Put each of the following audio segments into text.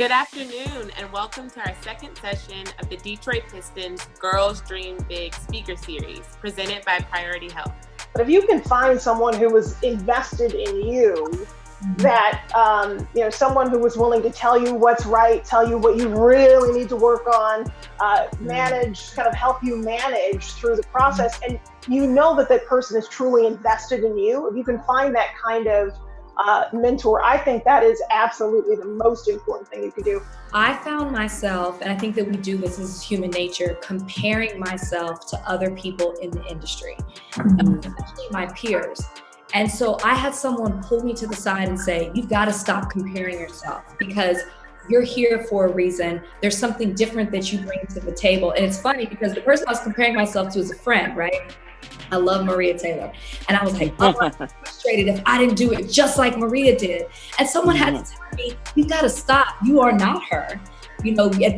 Good afternoon, and welcome to our second session of the Detroit Pistons Girls Dream Big Speaker Series, presented by Priority Health. But if you can find someone who was invested in you, that, someone who was willing to tell you what's right, tell you what you really need to work on, help you manage through the process, and you know that person is truly invested in you, if you can find that kind of mentor, I think that is absolutely the most important thing you can do. I found myself, and I think that we do this as human nature, comparing myself to other people in the industry, especially my peers. And so I had someone pull me to the side and say, you've got to stop comparing yourself because you're here for a reason. There's something different that you bring to the table. And it's funny because the person I was comparing myself to is a friend, right? I love Maria Taylor. And I was like, oh, I'm frustrated if I didn't do it just like Maria did. And someone had to tell me, you got to stop. You are not her.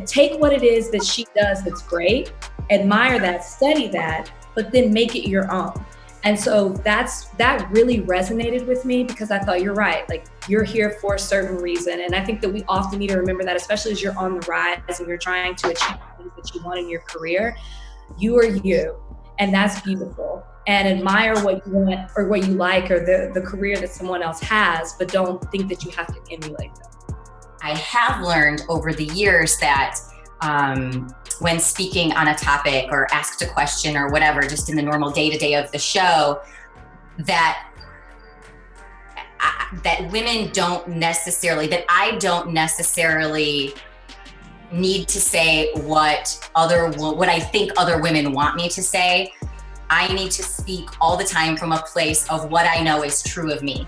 Take what it is that she does that's great, admire that, study that, but then make it your own. And so that really resonated with me because I thought, you're right, like you're here for a certain reason. And I think that we often need to remember that, especially as you're on the rise and you're trying to achieve things that you want in your career, you are you. And that's beautiful. And admire what you want or what you like or the career that someone else has, but don't think that you have to emulate them. I have learned over the years that when speaking on a topic or asked a question or whatever, just in the normal day-to-day of the show, that women don't necessarily, that I don't necessarily need to say what I think other women want me to say. I need to speak all the time from a place of what I know is true of me.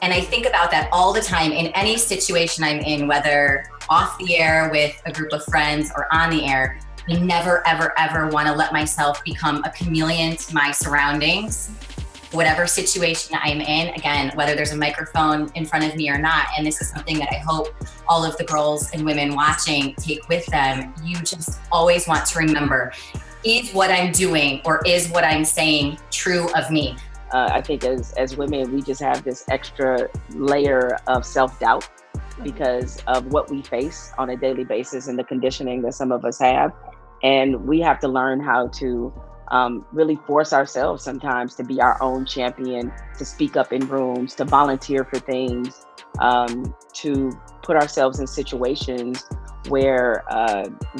And I think about that all the time in any situation I'm in, whether off the air with a group of friends or on the air. I never, ever, ever want to let myself become a chameleon to my surroundings, whatever situation I'm in. Again, whether there's a microphone in front of me or not. And this is something that I hope all of the girls and women watching take with them. You just always want to remember, is what I'm doing or is what I'm saying true of me? I think as women, we just have this extra layer of self-doubt because of what we face on a daily basis and the conditioning that some of us have. And we have to learn how to really force ourselves sometimes to be our own champion, to speak up in rooms, to volunteer for things, to put ourselves in situations where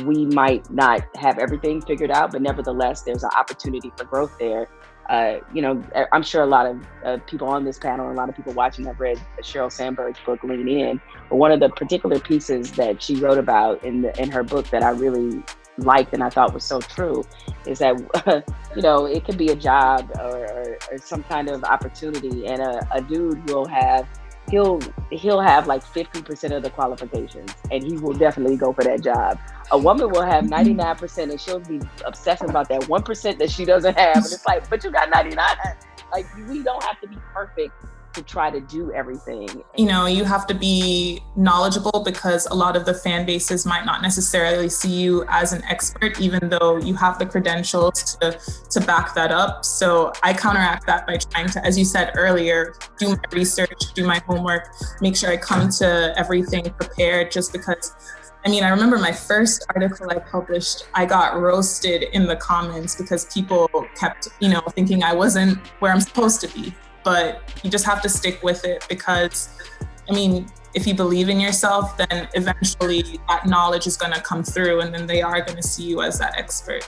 we might not have everything figured out, but nevertheless, there's an opportunity for growth there. I'm sure a lot of people on this panel and a lot of people watching have read Sheryl Sandberg's book, Lean In. But one of the particular pieces that she wrote about in her book that I really liked and I thought was so true is that, it could be a job or some kind of opportunity, and a dude will have, he'll have like 50% of the qualifications and he will definitely go for that job. A woman will have 99% and she'll be obsessing about that 1% that she doesn't have. And it's like, but you got 99. Like, we don't have to be perfect to try to do everything. You have to be knowledgeable because a lot of the fan bases might not necessarily see you as an expert, even though you have the credentials to back that up. So I counteract that by trying to, as you said earlier, do my research, do my homework, make sure I come to everything prepared, just because I remember my first article I published, I got roasted in the comments because people kept, thinking I wasn't where I'm supposed to be. But you just have to stick with it because, if you believe in yourself, then eventually that knowledge is going to come through and then they are going to see you as that expert.